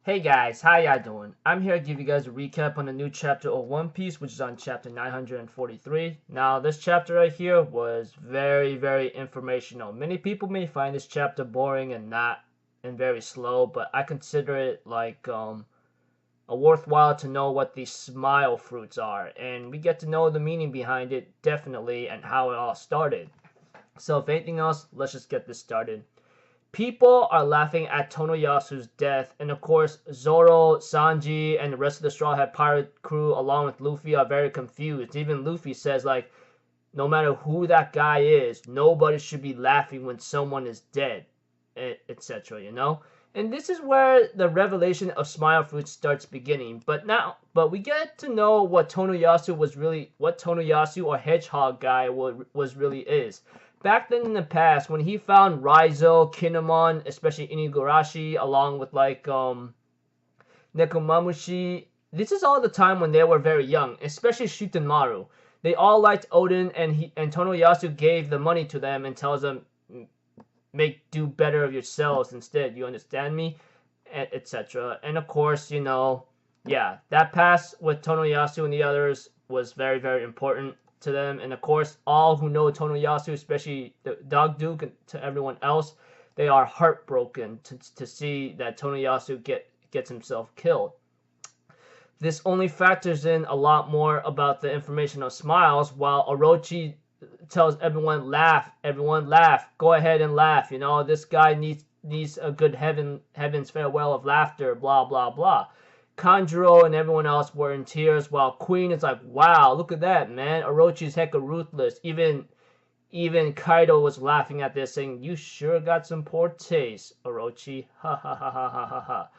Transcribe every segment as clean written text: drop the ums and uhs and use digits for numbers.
Hey guys, how y'all doing? I'm here to give you guys a recap on the new chapter of One Piece, which is on chapter 943. Now, this chapter right here was very informational. Many people may find this chapter boring and very slow, but I consider it like a worthwhile to know what these smile fruits are, and we get to know the meaning behind it definitely and how it all started. So, if anything else, let's just get this started. People are laughing at Tonoyasu's death, and of course, Zoro, Sanji, and the rest of the Straw Hat Pirate crew, along with Luffy, are very confused. Even Luffy says, like, no matter who that guy is, nobody should be laughing when someone is dead, etc., you know? And this is where the revelation of Smile Fruit starts beginning. But we get to know what Tonoyasu or Hedgehog guy was really is. Back then in the past, when he found Raizo, Kinemon, especially Inugarashi, along with like Nekomamushi, this is all the time when they were very young, especially Shutenmaru. They all liked Odin, and Tonoyasu gave the money to them and tells them, do better of yourselves instead. You understand me, etc. And of course, yeah, that pass with Tonoyasu and the others was very important to them. And of course, all who know Tonoyasu, especially the Dog Duke, and to everyone else, they are heartbroken to see that Tonoyasu gets himself killed. This only factors in a lot more about the information of Smiles, while Orochi tells everyone laugh, go ahead and laugh. This guy needs a good heaven's farewell of laughter, blah blah blah. Kanjuro and everyone else were in tears, while Queen is like, wow, look at that, man. Orochi's hecka ruthless. Even Kaido was laughing at this, saying, you sure got some poor taste, Orochi. Ha ha ha ha ha ha ha.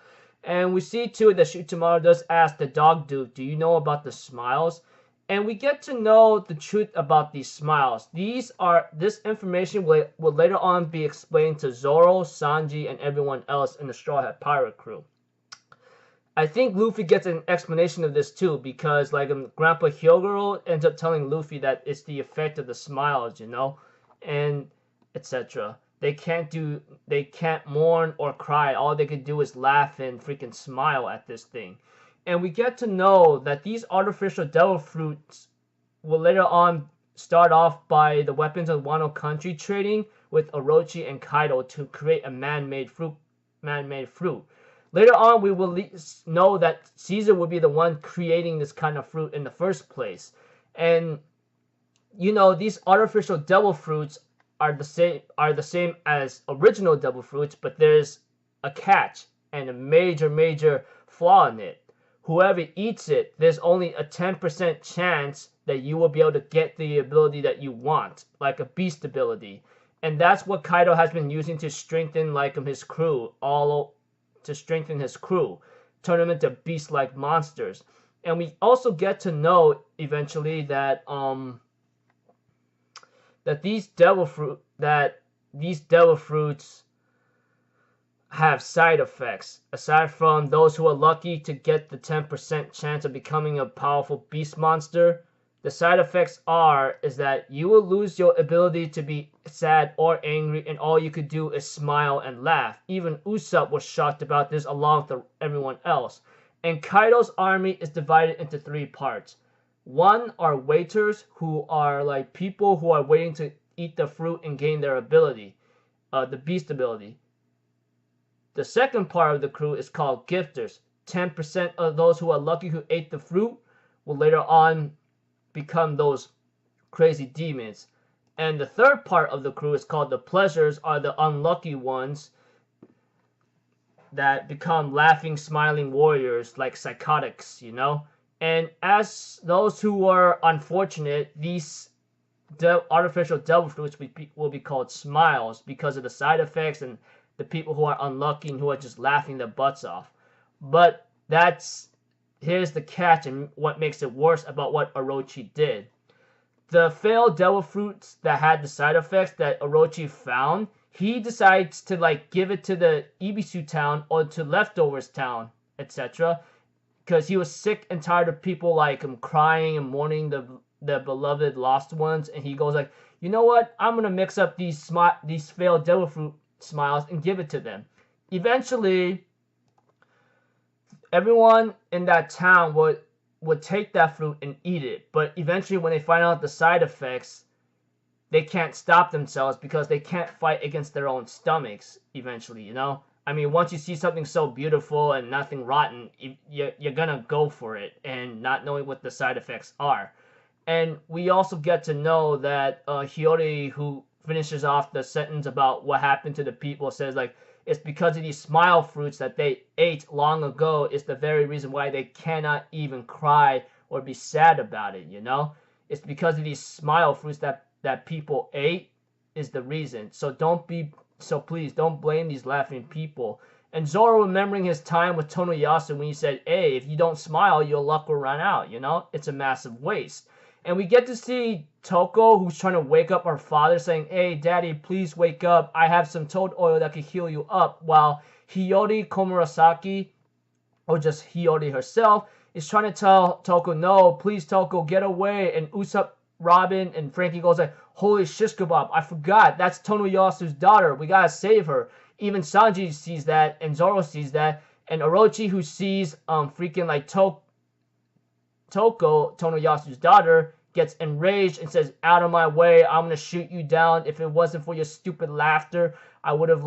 And we see too that Shutamaru does ask the Dog Duke, do you know about the smiles? And we get to know the truth about these smiles. This information will later on be explained to Zoro, Sanji, and everyone else in the Straw Hat Pirate crew. I think Luffy gets an explanation of this too, because like Grandpa Hyogoro ends up telling Luffy that it's the effect of the smiles, and etc. They can't mourn or cry. All they can do is laugh and freaking smile at this thing. And we get to know that these artificial devil fruits will later on start off by the weapons of Wano country trading with Orochi and Kaido to create a man-made fruit. Later on, we will know that Caesar will be the one creating this kind of fruit in the first place. And these artificial devil fruits are the same as original devil fruits, but there's a catch and a major flaw in it. Whoever eats it, there's only a 10% chance that you will be able to get the ability that you want, like a beast ability. And that's what Kaido has been using to strengthen his crew, turn them into beast-like monsters. And we also get to know eventually that these devil fruits have side effects. Aside from those who are lucky to get the 10% chance of becoming a powerful beast monster, the side effects is that you will lose your ability to be sad or angry, and all you could do is smile and laugh. Even Usopp was shocked about this along with everyone else. And Kaido's army is divided into 3 parts. One are waiters, who are like people who are waiting to eat the fruit and gain their ability, the beast ability. The second part of the crew is called gifters. 10% of those who are lucky who ate the fruit will later on become those crazy demons. And the third part of the crew is called the pleasures, are the unlucky ones that become laughing, smiling warriors like psychotics, And as those who are unfortunate, these artificial devil fruits will be called smiles because of the side effects and the people who are unlucky and who are just laughing their butts off. But here's the catch and what makes it worse about what Orochi did. The failed devil fruits that had the side effects that Orochi found, he decides to give it to the Ibisu town or to Leftovers town, etc. Because he was sick and tired of people crying and mourning the beloved lost ones, and he goes like, you know what? I'm gonna mix up these failed devil fruit smiles and give it to them. Eventually, everyone in that town would take that fruit and eat it. But eventually, when they find out the side effects, they can't stop themselves because they can't fight against their own stomachs eventually, you know? I mean, once you see something so beautiful and nothing rotten, you're gonna go for it, and not knowing what the side effects are. And we also get to know that Hiyori, who finishes off the sentence about what happened to the people, says, like, it's because of these smile fruits that they ate long ago is the very reason why they cannot even cry or be sad about it, you know? It's because of these smile fruits that people ate is the reason. So please don't blame these laughing people. And Zoro remembering his time with Tonoyasu when he said, hey, if you don't smile, your luck will run out, you know? It's a massive waste. And we get to see Toko, who's trying to wake up her father, saying, hey, daddy, please wake up. I have some toad oil that could heal you up. While Hiyori Komurasaki, or just Hiyori herself, is trying to tell Toko, no, please, Toko, get away. And Usopp, Robin, and Frankie goes like, holy shish kebab, I forgot. That's Tonoyasu's daughter. We gotta save her. Even Sanji sees that, and Zoro sees that. And Orochi, who sees freaking like Toko, Tonoyasu's daughter, gets enraged and says, out of my way, I'm gonna shoot you down. If it wasn't for your stupid laughter, I would have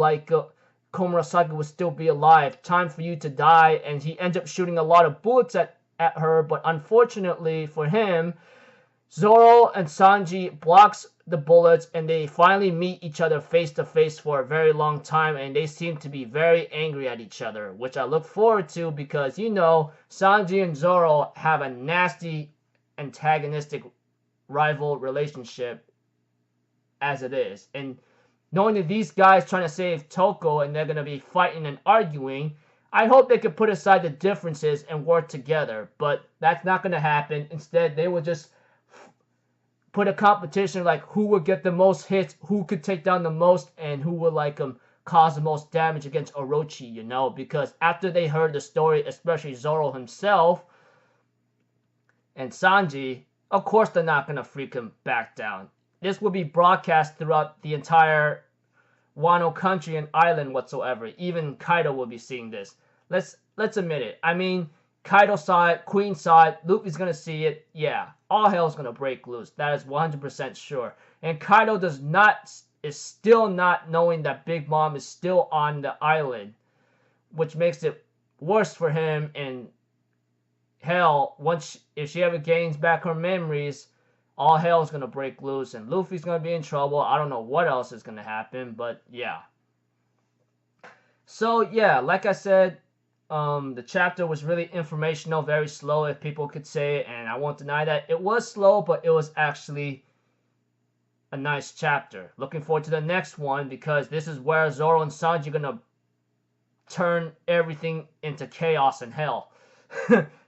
Komurasaki would still be alive. Time for you to die. And he ends up shooting a lot of bullets at her, but unfortunately for him, Zoro and Sanji blocks the bullets, and they finally meet each other face to face for a very long time, and they seem to be very angry at each other, which I look forward to because, you know, Sanji and Zoro have a nasty antagonistic rival relationship as it is. And knowing that these guys trying to save Toko and they're going to be fighting and arguing, I hope they could put aside the differences and work together, but that's not going to happen. Instead, they will just put a competition like who would get the most hits, who could take down the most, and who would cause the most damage against Orochi, you know? Because after they heard the story, especially Zoro himself and Sanji, of course they're not gonna freaking back down. This will be broadcast throughout the entire Wano country and island whatsoever. Even Kaido will be seeing this. Let's admit it. I mean, Kaido saw it, Queen saw it, Luffy's gonna see it. Yeah, all hell's gonna break loose. That is 100% sure. And Kaido is still not knowing that Big Mom is still on the island, which makes it worse for him. And hell, if she ever gains back her memories, all hell's gonna break loose, and Luffy's gonna be in trouble. I don't know what else is gonna happen, but yeah. So yeah, like I said, the chapter was really informational, very slow, if people could say it, and I won't deny that. It was slow, but it was actually a nice chapter. Looking forward to the next one, because this is where Zoro and Sanji are gonna turn everything into chaos and hell.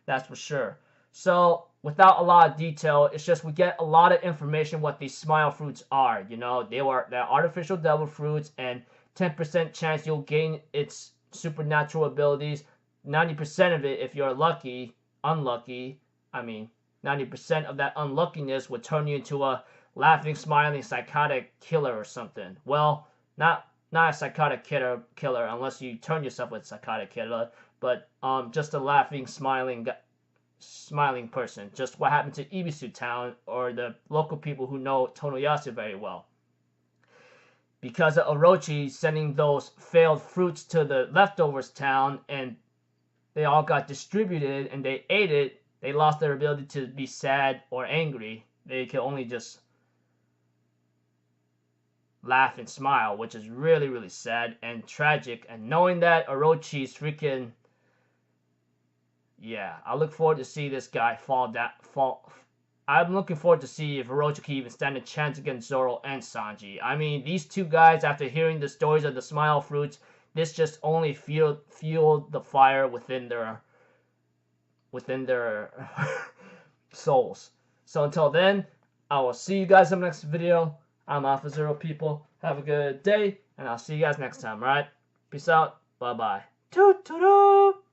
That's for sure. So, without a lot of detail, it's just we get a lot of information what these smile fruits are. You know, they're artificial devil fruits, and 10% chance you'll gain its supernatural abilities. 90% of it, if you're unlucky, I mean, 90% of that unluckiness would turn you into a laughing, smiling, psychotic killer or something. Well, not a psychotic killer unless you turn yourself into a psychotic killer, but just a laughing, smiling person. Just what happened to Ibisu Town, or the local people who know Tonoyasu very well. Because of Orochi sending those failed fruits to the leftovers town, and they all got distributed and they ate it, they lost their ability to be sad or angry. They could only just laugh and smile, which is really, really sad and tragic. And knowing that Orochi's freaking... Yeah, I look forward to see this guy fall. I'm looking forward to see if Orochi can even stand a chance against Zoro and Sanji. I mean, these two guys, after hearing the stories of the smile fruits, this just only fueled the fire within their souls. So until then, I will see you guys in the next video. I'm Alpha Zero people. Have a good day, and I'll see you guys next time, alright? Peace out. Bye-bye. Toot-toot-toot!